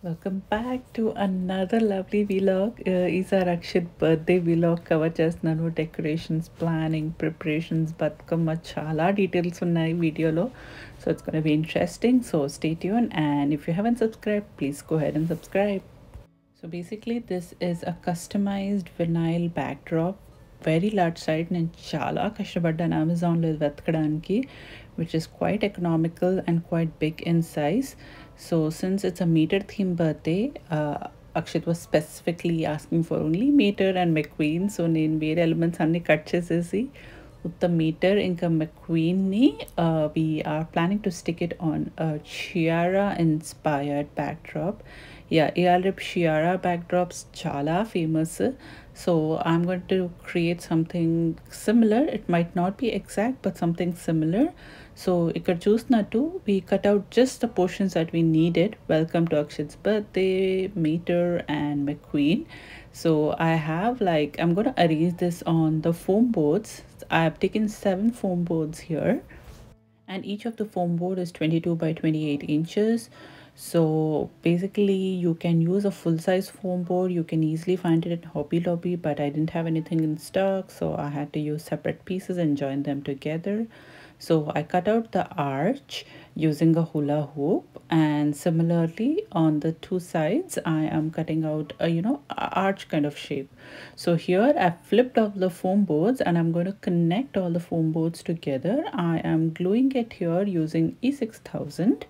Welcome back to another lovely vlog. Is our Akshit birthday vlog cover chestnanu decorations, planning, preparations, batkama chala details unnai video lo. So it's going to be interesting. So stay tuned, and if you haven't subscribed, please go ahead and subscribe. So basically this is a customized vinyl backdrop, very large size and chala kashtabaddan Amazon lo vetkadaaniki, which is quite economical and quite big in size. So since it's a meter theme birthday, Akshit was specifically asking for only meter and McQueen. So నేను వేరే elements అన్ని cut చేసేసి with the meter inka McQueen ni we are planning to stick it on a Ciara inspired backdrop. Yeah, ARIP Ciara backdrops chala famous. So I'm going to create something similar. It might not be exact, but something similar. So ikkada chusnattu we cut out just the portions that we needed. Welcome to Akshit's birthday, meter and McQueen. So I have like, I'm going to arrange this on the foam boards. I have taken 7 foam boards here, and each of the foam board is 22 by 28 inches. So basically you can use a full-size foam board. You can easily find it at Hobby Lobby, but I didn't have anything in stock, so I had to use separate pieces and join them together. So I cut out the arch using a hula hoop, and similarly on the two sides I am cutting out a arch kind of shape. So here I flipped off the foam boards and I'm going to connect all the foam boards together. I am gluing it here using E6000.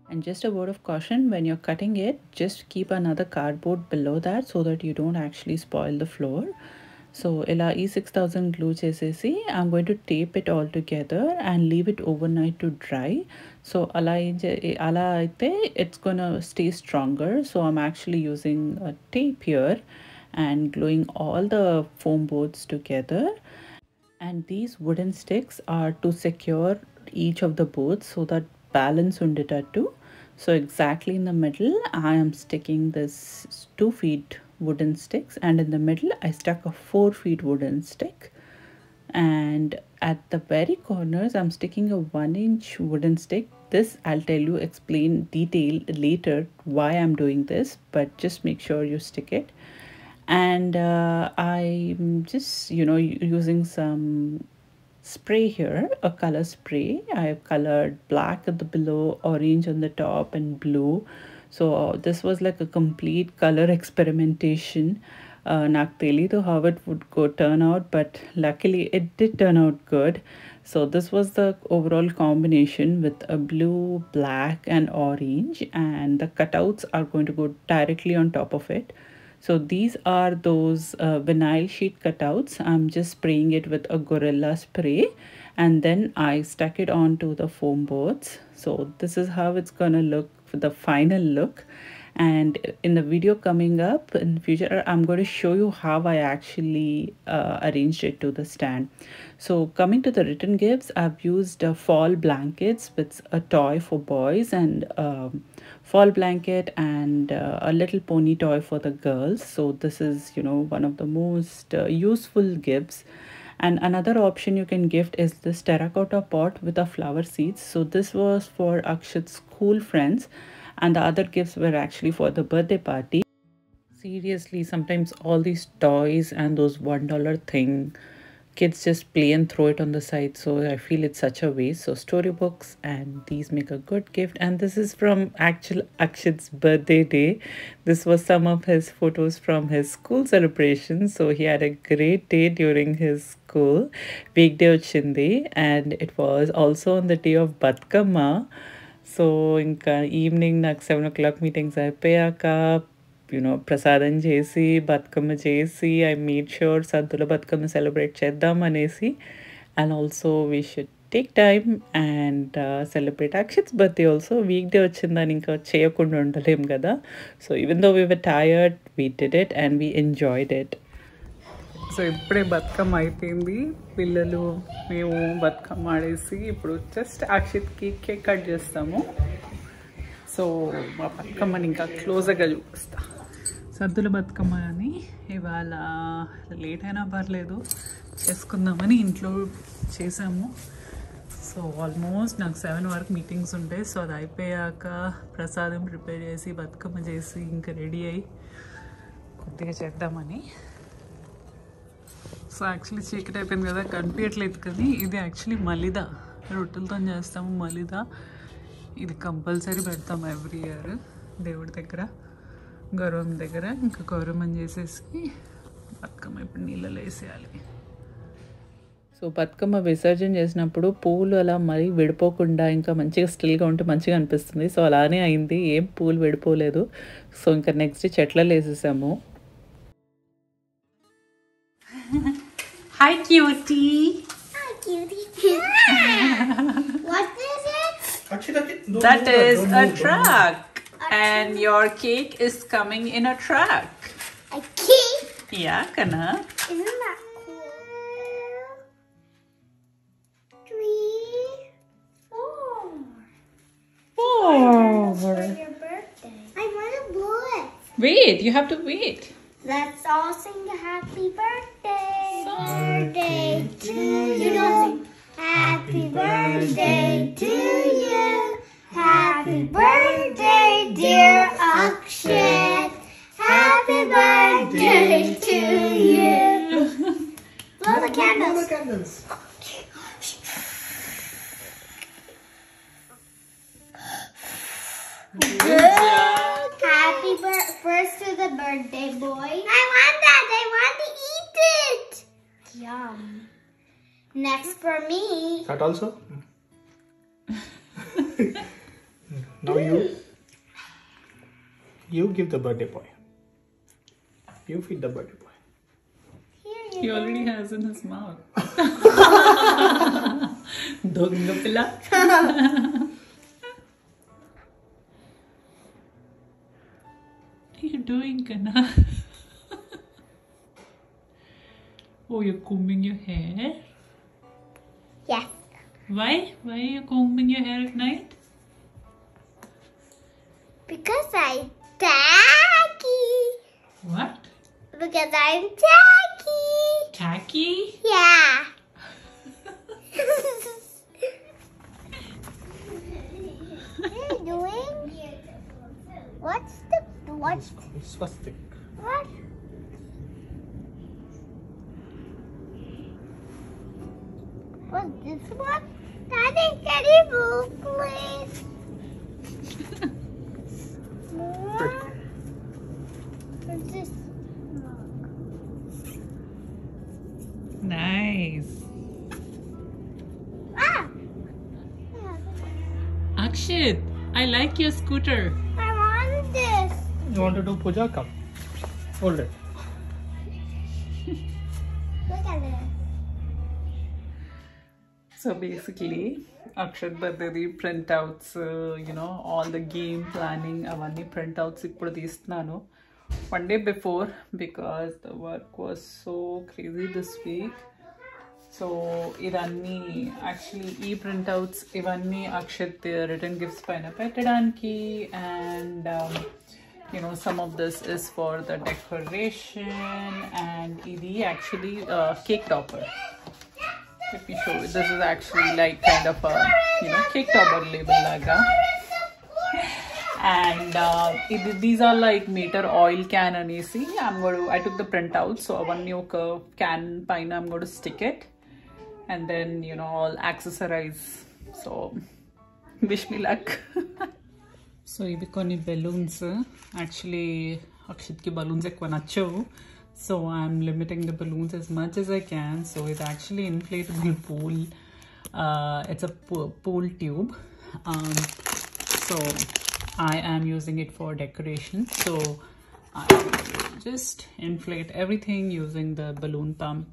And just a word of caution, when you're cutting it, just keep another cardboard below that so that you don't actually spoil the floor. So ila E6000 glue chesesi I'm going to tape it all together and leave it overnight to dry. So ala aite it's gonna stay stronger. So I'm actually using a tape here and gluing all the foam boards together. And these wooden sticks are to secure each of the boards so that balance unditatu. So exactly in the middle I am sticking this 2 feet wooden sticks, and in the middle I stuck a 4 feet wooden stick, and at the very corners I'm sticking a 1-inch wooden stick. This I'll tell you, explain detail later why I'm doing this, but just make sure you stick it. And I'm just using some spray here, a color spray. I have colored black at the below, orange on the top and blue. So this was like a complete color experimentation. నాకు తెలీదు how it would turn out, but luckily it did turn out good. So this was the overall combination with a blue, black and orange, and the cutouts are going to go directly on top of it. So these are those vinyl sheet cutouts. I'm just spraying it with a Gorilla spray, and then I stuck it onto the foam boards. So this is how it's gonna look for the final look. And in the video coming up in the future, I'm going to show you how I actually arranged it to the stand. So coming to the written gifts, I've used fall blankets with a toy for boys, and fall blanket and a little pony toy for the girls. So this is one of the most useful gifts. And another option you can gift is this terracotta pot with a flower seeds. So this was for Akshit's school friends, and the other gifts were actually for the birthday party. Seriously, sometimes all these toys and those $1 thing, kids just play and throw it on the side. So I feel it's such a waste. So storybooks and these make a good gift. And this is from actual Akshit's birthday day. This was some of his photos from his school celebration. So he had a great day during his school weekday ochindi, and it was also on the day of Batkama. So ఇంకా evening నాకు 7 o'clock meetings అయిపోయాక ప్రసాదం చేసి బతుకమ్మ చేసి I made sure Saddula Bathukamma celebrate చేద్దాం అనేసి, and also we should take time and celebrate Akshit's birthday also. Week day వచ్చిందని ఇంకా చేయకుండా ఉండలేం కదా. So even though we were tired, we did it and we enjoyed it. So ఇప్పుడే బతుకమ్మ అయిపోయింది, పిల్లలు మేము బతుకమ్మ ఆడేసి ఇప్పుడు జస్ట్ అక్షిత్కి కేక్ కట్ చేస్తాము. సో మా బతుకమ్మని ఇంకా క్లోజ్గా చూపిస్తా. సద్దుల బతుకమ్మ అని ఇవాళ లేట్ అయినా పర్లేదు చేసుకుందామని ఇంట్లో చేసాము. సో ఆల్మోస్ట్ నాకు 7 వరకు మీటింగ్స్ ఉంటాయి. సో అది అయిపోయాక ప్రసాదం ప్రిపేర్ చేసి బతుకమ్మ చేసి ఇంకా రెడీ అయ్యి కొద్దిగా చేద్దామని. సో యాక్చువల్లీ చీకటి అయిపోయింది కదా కనిపించట్లేదు, కానీ ఇది యాక్చువల్లీ మలిదా, రొట్టెలతో చేస్తాము మలిదా. ఇది కంపల్సరీ పెడతాం ఎవ్రీ ఇయర్ దేవుడి దగ్గర, గౌరవం దగ్గర. ఇంకా గౌరవం చేసేసి బతుకమ్మ ఇప్పుడు నీళ్ళలో వేసేయాలి. సో బతుకమ్మ విసర్జన చేసినప్పుడు పూలు అలా మరీ విడిపోకుండా ఇంకా మంచిగా స్టిల్గా ఉంటే మంచిగా అనిపిస్తుంది. సో అలానే అయింది, ఏం పూలు విడిపోలేదు. సో ఇంకా నెక్స్ట్ చెట్లలో వేసేసాము. Hi cutie. What is it? That is a truck and your cake is coming in a truck. A cake? Yeah, Kana. Isn't that cool? 3, 4. For your birthday. I want to blow it. Wait, you have to wait. Let's all sing a happy birthday. Birthday to you. Don't sing. Happy birthday to you. Happy birthday, dear Akshat. Happy birthday to you. Blow the candles. Blow the candles. Good. Happy first to the birthday boy. I want that. I want to eat it. Yum. Next for me. That also? Now you give the birthday boy. You feed the birthday boy. Here He you already has in his mouth. Donga pilla. What are you doing, Kana? Oh, you're combing your hair? Yes. Why? Why are you combing your hair at night? Because I'm tacky. What? Because I'm tacky. Tacky? Yeah. What are you doing? What's Swastik. what? What's this one? Daddy, can you move, please? Good. What's this? Nice. Ah! Akshit, I like your scooter. I want this. You want to do puja? Come. Hold it. Look at this. So basically, Akshat birthday printouts, all the game planning, avani printouts ippudu teestunanu. One day before, because the work was so crazy this week. So idanni actually printouts ivanni Akshat written gifts paina pettadaniki, and some of this is for the decoration, and idi actually cake topper. Let me show you. This is actually like kind of a cake topper label laga. And these are like meter oil can anesi. I took the printout, so one new can paina I'm going to stick it, and then all accessorize. So wish me luck. So ivi konni balloons. Actually Akshit ki balloons ekku nachavu, so I'm limiting the balloons as much as I can. So it's actually inflatable pool. It's a pool tube. So I am using it for decoration. So I just inflate everything using the balloon pump.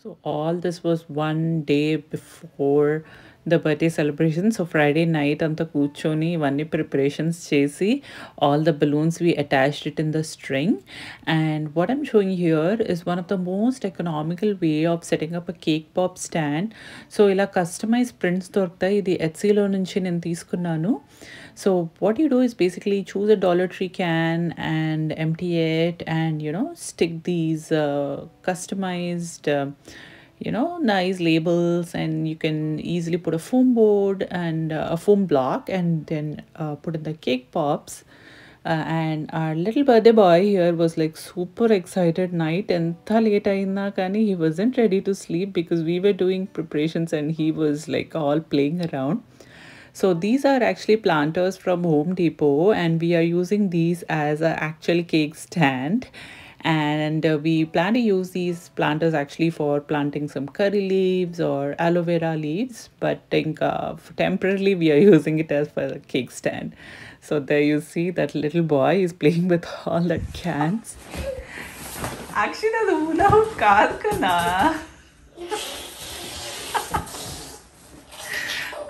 So all this was one day before the birthday celebration. So Friday night anta kuchoni ivanni preparations chesi all the balloons we attached it in the string. And what I'm showing here is one of the most economical way of setting up a cake pop stand. So ila customized prints dortayi. Idi Etsy lo nunchi nenu teeskunnanu. So what you do is basically choose a Dollar Tree can and empty it, and stick these customized nice labels, and you can easily put a foam board and a foam block, and then put in the cake pops. And our little birthday boy here was like super excited night, and late aina kani he wasn't ready to sleep because we were doing preparations and he was like all playing around. So these are actually planters from Home Depot, and we are using these as an actual cake stand. And we plan to use these planters actually for planting some curry leaves or aloe vera leaves, but think temporarily we are using it as for a cake stand. So there you see that little boy is playing with all the cans. Actually, that's hula hoop kaadu kana.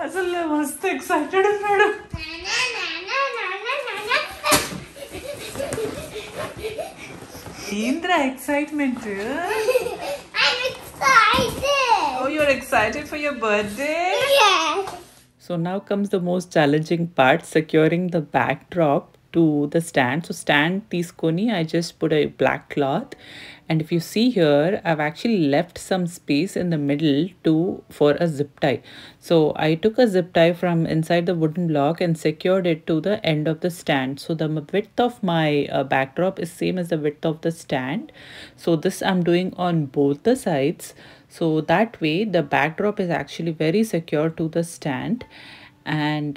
అసలు మస్తు excited ఉన్నాడు. ఏంద్రా excitement? I'm excited. Oh, you're excited for your birthday? Yes. So now comes the most challenging part, securing the backdrop to the stand. So stand teeskoni, I just put a black cloth, and if you see here, I've actually left some space in the middle for a zip tie. So I took a zip tie from inside the wooden block and secured it to the end of the stand. So the width of my backdrop is same as the width of the stand. So this I'm doing on both the sides. So that way the backdrop is actually very secure to the stand. And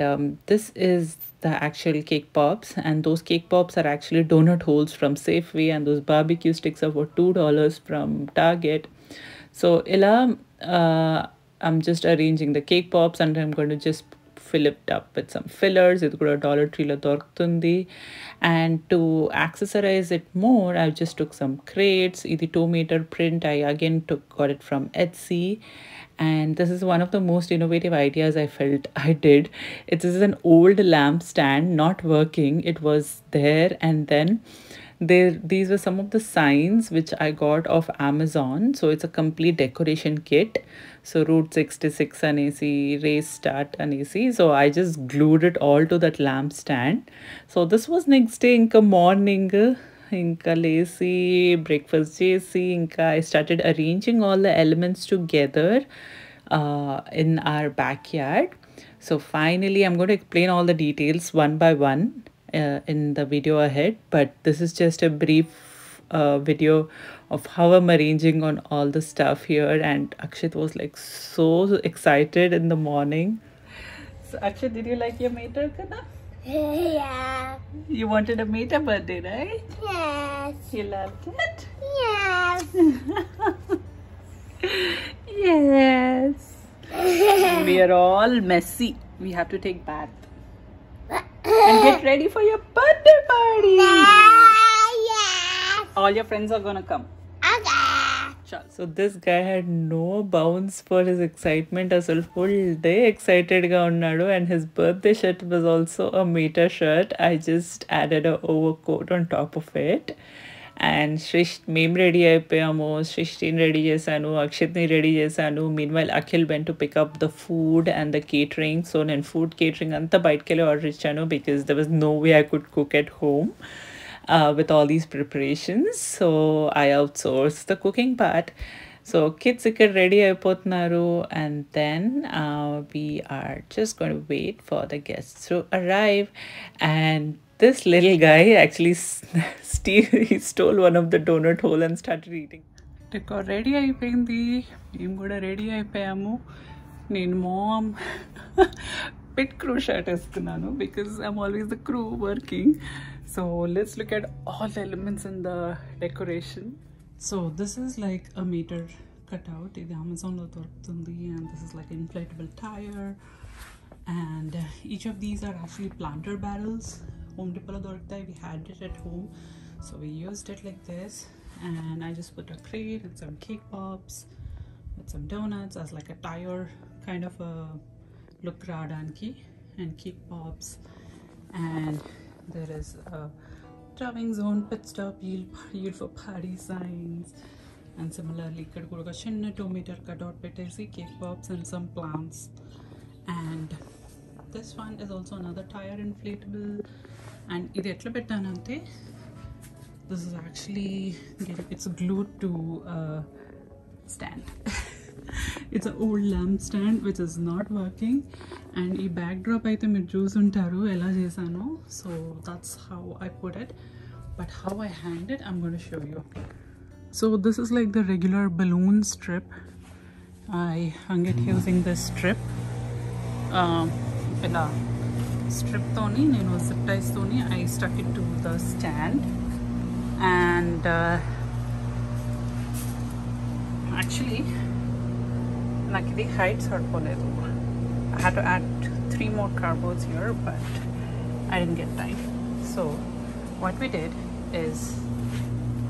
this is the actual cake pops, and those cake pops are actually donut holes from Safeway, and those barbecue sticks are for $2 from Target. So ila I'm just arranging the cake pops, and I'm going to just fill it up with some fillers. It's kuda Dollar Tree lo dorkutundi. And to accessorize it more, I just took some crates. Idi 2-meter print I again got it from Etsy. And this is one of the most innovative ideas I felt I did. It is an old lamp stand, not working. It was there, and then these were some of the signs which I got off Amazon. So it's a complete decoration kit. So Route 66 anesi, race start anesi. So I just glued it all to that lamp stand. So this was next day inka morning. Inka లేసి breakfast చేసి ఇంకా I started arranging all the elements together in our backyard. So finally I'm going to explain all the details one by one in the video ahead, but this is just a brief video of how I'm arranging on all the stuff here. And Akshit was like so excited in the morning. So Akshit, did you like your mater kana? Yeah. You wanted a Meta birthday, right? Yes. You loved it? Yes. Yes. We are all messy. We have to take bath. And get ready for your birthday party. Yes. All your friends are gonna come. Okay. So this guy had no bounds for his excitement. Asal full day excited ga unnadu, and his birthday shirt was also a Meta shirt. I just added a overcoat on top of it. And మేము ready అయిపోయాము. సృష్టిని ready చేశాను, అక్షిత్ని ready చేశాను. Meanwhile Akhil went to pick up the food and the catering. So నేను food catering అంతా బయటకు వెళ్ళి ఆర్డర్ ఇచ్చాను because there was no way I could cook at home with all these preparations. So I outsourced the cooking part. So kids ikkada ready అయిపోతున్నారు, and then we are just going to wait for the guests to arrive. And this little guy actually he stole one of the donut hole and started eating. Ready అయిపోయింది, మేము కూడా ready అయిపోయాము. నేను ma'am pit crew shirt వేసుకున్నాను because I'm always the crew working. So let's look at all the elements in the decoration. So this is like a meter cutout. It's Amazon lo dorkutundi, and this is like an inflatable tire. And each of these are actually planter barrels. Home Depot lo dorkutai. We had it at home, so we used it like this. And I just put a crate and some cake pops with some donuts as like a tire kind of a look radanki, and cake pops. And there is a driving zone, pit stop, yield for party signs. And similarly ikkada kuda chinna 2-meter cutout pettesi cake pops and some plants. And this one is also another tire inflatable. And idi etla pettanante, this is actually it's glued to a stand. It's an old lamp stand which is not working, and ఈ backdrop అయితే మీరు చూసుంటారు ఎలా చేశానో. So that's how I put it, but how I hanged it I'm going to show you. So this is like the regular balloon strip. I hung it using this strip. ఇలా strip toni nenu zip ties toni I stuck it to the stand, and actually నాకు ఇది height సరిపోలేదు. I had to add 3 more cardboards here, but I didn't get time. So what we did is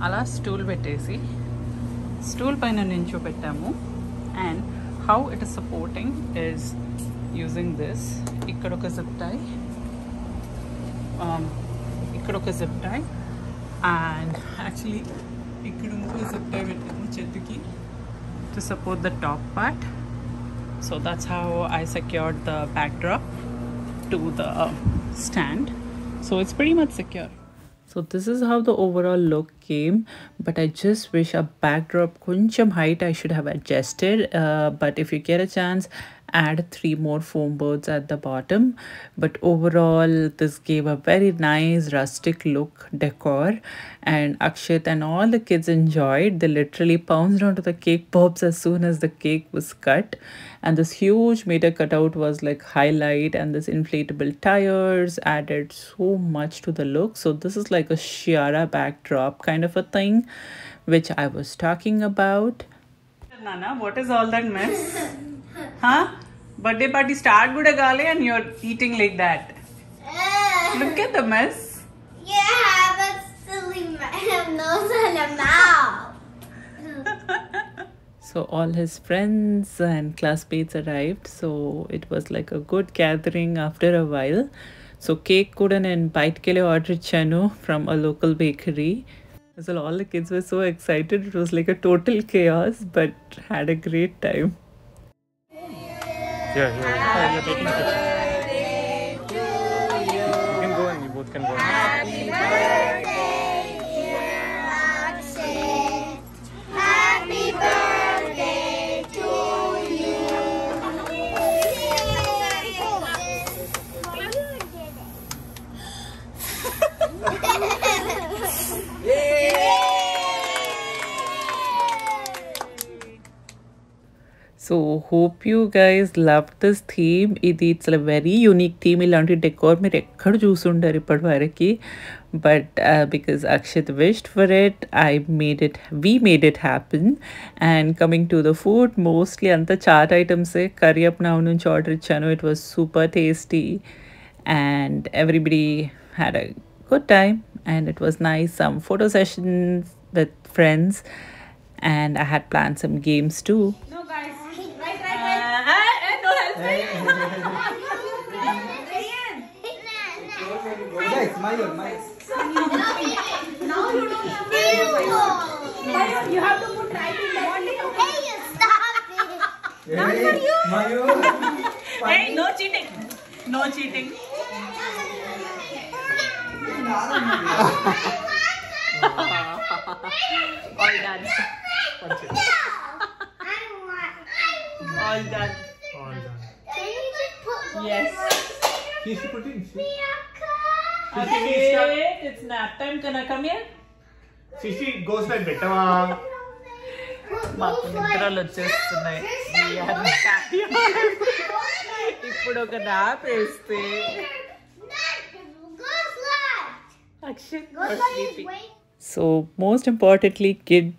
అలా stool పెట్టేసి stool పైన నించోబెట్టాము, and how it is supporting is using this. ఇక్కడ ఒక zip tie, ఇక్కడ ఒక zip tie, and actually ఇక్కడ ఇంకో zip tie పెట్టాము చేతికి to support the top part. So that's how I secured the backdrop to the stand. So it's pretty much secure. So this is how the overall look came, but I just wish a backdrop kuncham height I should have adjusted, but if you get a chance, add 3 more foam boards at the bottom. But overall this gave a very nice rustic look decor, and Akshit and all the kids enjoyed. They literally pounced onto the cake pops as soon as the cake was cut, and this huge meter cutout was like highlight, and this inflatable tires added so much to the look. So this is like a Shiara backdrop kind of a thing which I was talking about. Nana, what is all that mess? Huh? Birthday party start kuda gaale and you're eating like that. Look at the mess. Yeah, I have a silly nose and a mouth. So all his friends and classmates arrived, so it was like a good gathering after a while. So cake kuda nen bite ke liye order ichanu from a local bakery. So all the kids were so excited. It was like a total chaos, but had a great time. Here. Oh, you're taking pictures. You can go and you both can go. Happy birthday, dear Akshay. Happy birthday to you. So hope you guys loved this theme. It's a very unique theme. Ilanti decor meer ekkada chusundari ippadi but because Akshit wished for it, we made it happen. And coming to the food, mostly anta chaat items curry up now nunchi order ichanu. It was super tasty and everybody had a good time, and it was nice. Some photo sessions with friends, and I had planned some games too. You have to put right in that. Hey, you stop it. Not for you. Hey, no cheating. No cheating. All done. All done. All done. Can you just put one Yes. She's putting. Okay, it's nap time. Can I come here? She goes like betama. మాకు నిద్రలు వచ్చేస్తున్నాయి. ఇప్పుడు ఒక nap వేస్తే So most importantly, kid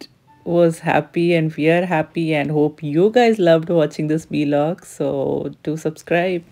was happy and we are happy, and hope you guys loved watching this vlog. So do subscribe.